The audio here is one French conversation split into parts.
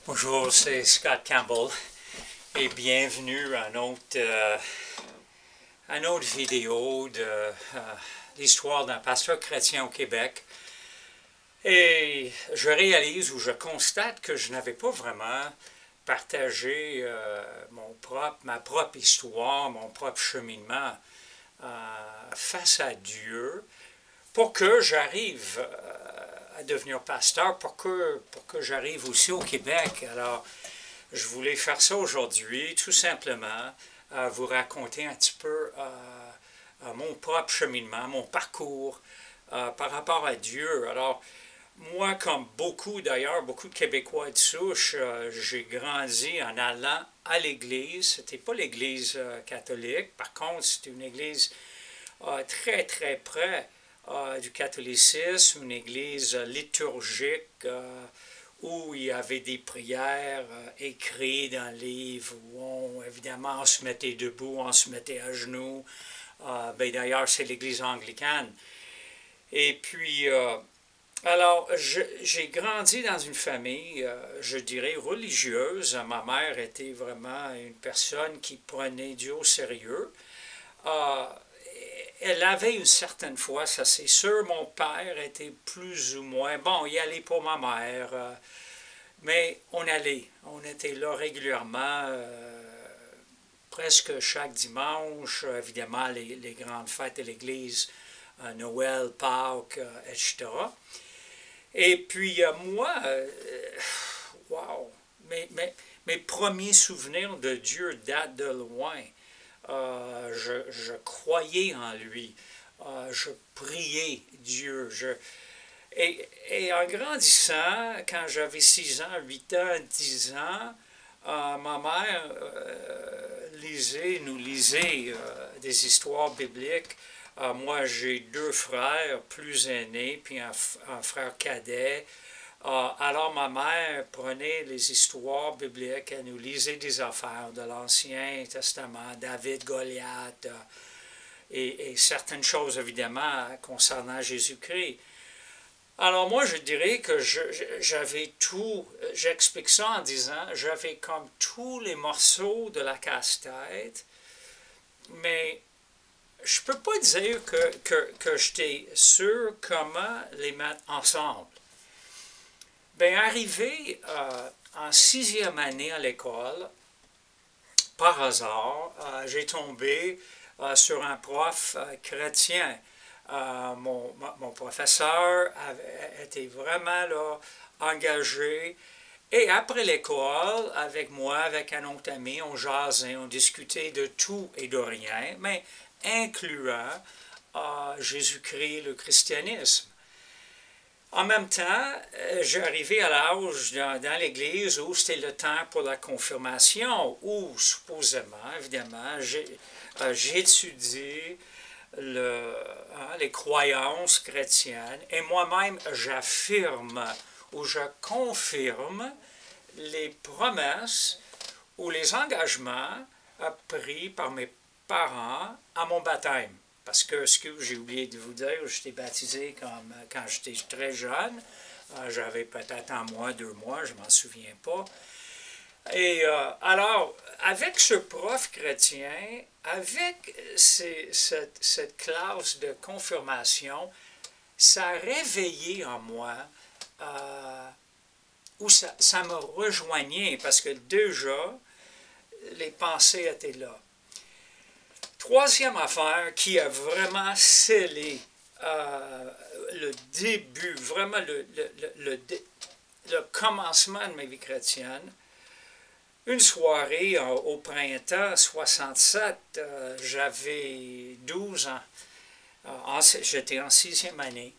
Bonjour, c'est Scott Campbell et bienvenue à une autre vidéo de l'histoire d'un pasteur chrétien au Québec. Et je réalise ou je constate que je n'avais pas vraiment partagé ma propre histoire, mon propre cheminement face à Dieu pour que j'arrive à devenir pasteur, pour que j'arrive aussi au Québec. Alors, je voulais faire ça aujourd'hui, tout simplement, vous raconter un petit peu mon propre cheminement, mon parcours par rapport à Dieu. Alors, moi, comme beaucoup d'ailleurs, beaucoup de Québécois de souche, j'ai grandi en allant à l'église. C'était pas l'église catholique, par contre, c'était une église très très près du catholicisme, une église liturgique où il y avait des prières écrites dans le livre, où évidemment on se mettait debout, on se mettait à genoux. D'ailleurs, c'est l'église anglicane. Et puis, alors, j'ai grandi dans une famille, je dirais, religieuse. Ma mère était vraiment une personne qui prenait Dieu au sérieux. Euh, Elle avait une certaine foi, ça c'est sûr. Mon père était plus ou moins, bon, il allait pour ma mère, mais on était là régulièrement, presque chaque dimanche, évidemment les grandes fêtes de l'Église, Noël, Pâques, etc. Et puis moi, wow, mes premiers souvenirs de Dieu datent de loin. Je croyais en lui. Je priais Dieu. Et en grandissant, quand j'avais 6 ans, 8 ans, 10 ans, ma mère nous lisait des histoires bibliques. Moi, j'ai 2 frères plus aînés, puis un frère cadet. Alors ma mère prenait les histoires bibliques, elle nous lisait des affaires de l'Ancien Testament, David, Goliath, et certaines choses évidemment concernant Jésus-Christ. Alors moi je dirais que j'avais tout, j'explique ça en disant, j'avais comme tous les morceaux de la casse-tête, mais je ne peux pas dire que j'étais sûr comment les mettre ensemble. Bien, arrivé en 6e année à l'école, par hasard, j'ai tombé sur un prof chrétien. Mon professeur était vraiment là, engagé. Et après l'école, avec moi, avec un autre ami, on jasait, on discutait de tout et de rien, mais incluant Jésus-Christ, le christianisme. En même temps, j'arrivais à l'âge dans l'Église où c'était le temps pour la confirmation, où supposément, évidemment, j'étudie les croyances chrétiennes et moi-même j'affirme ou je confirme les promesses ou les engagements pris par mes parents à mon baptême. Parce que, ce que j'ai oublié de vous dire, j'étais baptisé quand j'étais très jeune. J'avais peut-être 1 mois, 2 mois, je ne m'en souviens pas. Et alors, avec ce prof chrétien, avec cette classe de confirmation, ça a réveillé en moi, où ça me rejoignait, parce que déjà, les pensées étaient là. Troisième affaire qui a vraiment scellé le début, vraiment le commencement de ma vie chrétienne, une soirée au printemps 67, j'avais 12 ans, j'étais en 6e année,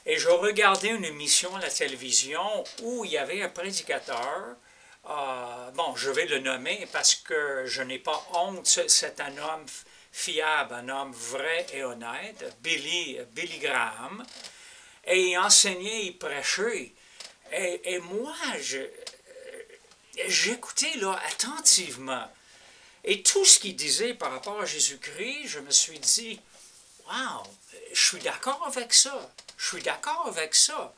et je regardais une émission à la télévision où il y avait un prédicateur. Bon, je vais le nommer parce que je n'ai pas honte, c'est un homme fiable, un homme vrai et honnête, Billy Graham, et il enseignait, il prêchait. Et moi, j'écoutais là attentivement. Et tout ce qu'il disait par rapport à Jésus-Christ, je me suis dit, wow, je suis d'accord avec ça, je suis d'accord avec ça.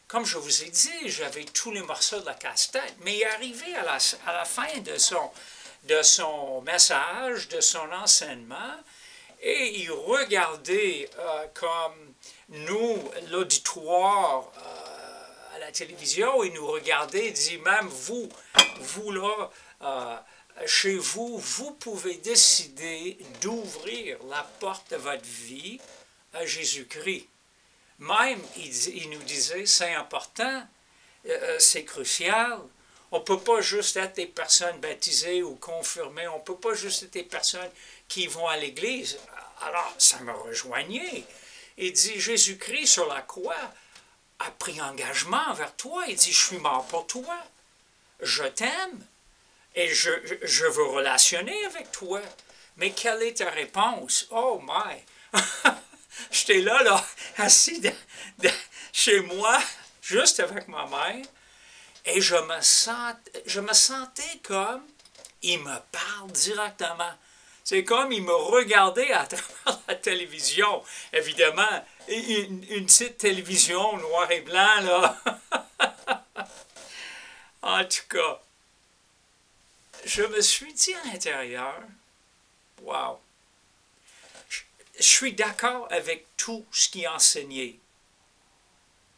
comme je vous ai dit, j'avais tous les morceaux de la casse-tête, mais il est arrivé à la fin de son message, de son enseignement, et il regardait comme nous, l'auditoire à la télévision, il nous regardait, il dit, même vous là, chez vous, vous pouvez décider d'ouvrir la porte de votre vie à Jésus-Christ. Même, il nous disait, c'est important, c'est crucial. On ne peut pas juste être des personnes baptisées ou confirmées, on ne peut pas juste être des personnes qui vont à l'église. Alors, ça me rejoignait. Il dit, Jésus-Christ sur la croix a pris engagement envers toi. Il dit, je suis mort pour toi. Je t'aime et je veux relationner avec toi. Mais quelle est ta réponse? Oh my! J'étais là, assis chez moi, juste avec ma mère, et je me sentais comme, il me parle directement. C'est comme il me regardait à travers la télévision. Évidemment, une petite télévision noir et blanc, là. En tout cas, je me suis dit à l'intérieur, wow, je suis d'accord avec tout ce qu'il enseignait.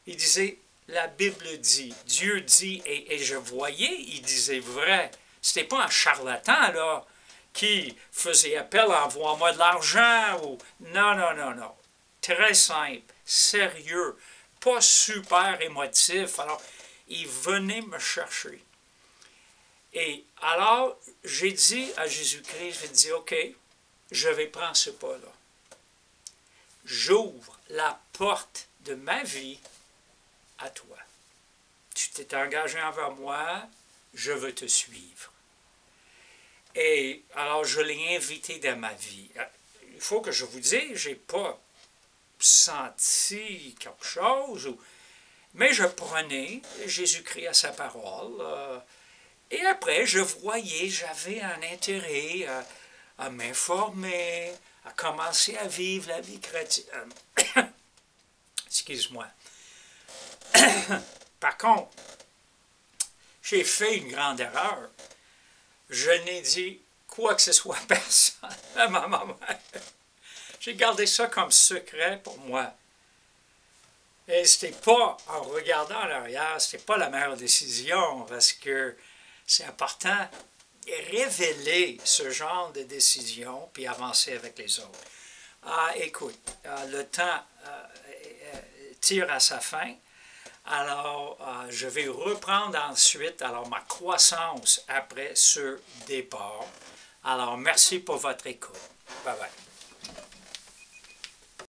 Il disait, la Bible dit, Dieu dit, et je voyais, il disait vrai. C'était pas un charlatan, là, qui faisait appel à envoie-moi de l'argent, ou... Non, non, non, non. Très simple, sérieux, pas super émotif. Alors, il venait me chercher. Et alors, j'ai dit à Jésus-Christ, j'ai dit, OK, je vais prendre ce pas-là. J'ouvre la porte de ma vie à toi. Tu t'es engagé envers moi, je veux te suivre. Et alors, je l'ai invité dans ma vie. Il faut que je vous dise, je n'ai pas senti quelque chose, mais je prenais Jésus-Christ à sa parole. Et après, je voyais, j'avais un intérêt à m'informer, à commencer à vivre la vie chrétienne. Excuse-moi. Par contre, j'ai fait une grande erreur. Je n'ai dit quoi que ce soit à personne, à ma maman. J'ai gardé ça comme secret pour moi. Et c'était pas, en regardant en arrière, c'était pas la meilleure décision, parce que c'est important de révéler ce genre de décision, puis avancer avec les autres. Écoute, le temps tire à sa fin. Alors, je vais reprendre ensuite ma croissance après ce départ. Alors, merci pour votre écoute. Bye bye.